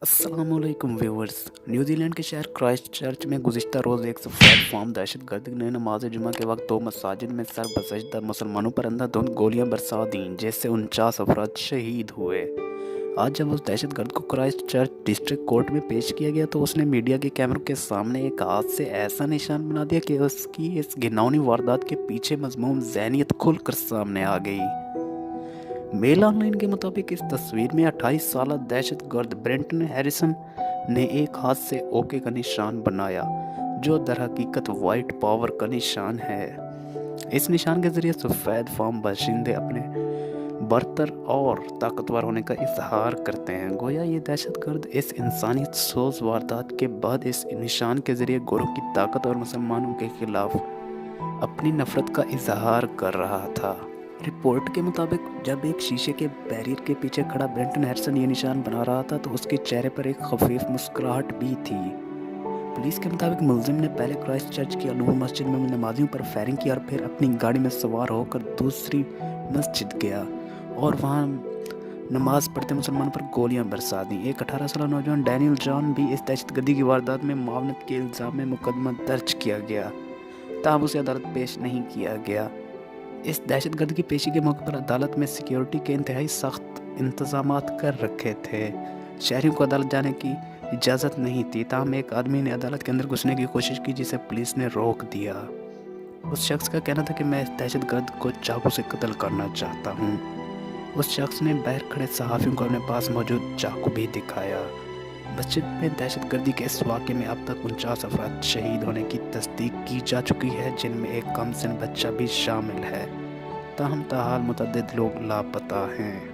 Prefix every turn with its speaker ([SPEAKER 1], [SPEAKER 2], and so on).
[SPEAKER 1] अस्सलामुअलैकुम viewers. New Zealand के शहर क्राइस्ट चर्च में गुज़िश्ता रोज़ एक सफ़ेद फार्म दहशतगर्द ने नमाज जुमा के वक्त दो मसाजिद में सर बसजदा मुसलमानों पर अंधाधुंध गोलियां बरसा दीं, जिससे 49 अफराद शहीद हुए। आज जब उस दहशतगर्द को क्राइस्ट चर्च डिस्ट्रिक्ट कोर्ट में पेश किया गया तो उसने मीडिया के कैमरों के सामने एक हाथ से ऐसा निशान बना दिया कि उसकी इस घिनौनी वारदात के पीछे मजमूम जहनीत खुलकर सामने आ गई। मेल ऑनलाइन के मुताबिक इस तस्वीर में 28 साल दहशतगर्द ब्रेंटन हैरिसन ने एक हाथ से ओके का निशान बनाया, जो दरहकीकत वाइट पावर का निशान है। इस निशान के जरिए सफ़ेद फार्म बाशिंदे अपने बरतर और ताकतवर होने का इजहार करते हैं। गोया ये दहशतगर्द इस इंसानियत सोज वारदात के बाद इस निशान के जरिए गोरों की ताकत और मुसलमानों के खिलाफ अपनी नफरत का इजहार कर रहा था। रिपोर्ट के मुताबिक जब एक शीशे के बैरियर के पीछे खड़ा ब्रेंटन हैरिसन ये निशान बना रहा था तो उसके चेहरे पर एक खफीफ मुस्कुराहट भी थी। पुलिस के मुताबिक मुलजिम ने पहले क्राइस्ट चर्च की अनूर मस्जिद में नमाजियों पर फायरिंग की और फिर अपनी गाड़ी में सवार होकर दूसरी मस्जिद गया और वहां नमाज पढ़ते मुसलमानों पर गोलियां बरसा दी। एक 18 साल नौजवान डैनियल जॉन भी इस दहशतगर्दी की वारदात में मावनत के इल्ज़ाम में मुकदमा दर्ज किया गया, ताहम उसे अदालत पेश नहीं किया गया। इस दहशतगर्द की पेशी के मौके पर अदालत में सिक्योरिटी के इंतहाई सख्त इंतजामात कर रखे थे। शहरियों को अदालत जाने की इजाज़त नहीं थी, ताहम एक आदमी ने अदालत के अंदर घुसने की कोशिश की जिसे पुलिस ने रोक दिया। उस शख्स का कहना था कि मैं इस दहशतगर्द को चाकू से कत्ल करना चाहता हूँ। उस शख्स ने बाहर खड़े सहाफ़ियों को अपने पास मौजूद चाकू भी दिखाया। मस्जिद में दहशतगर्दी के इस वाक़े में अब तक 49 अफराद शहीद होने की तस्दीक की जा चुकी है, जिनमें एक कम सिन बच्चा भी शामिल है। ताहम ताहाल मुतअद्दिद लोग लापता हैं।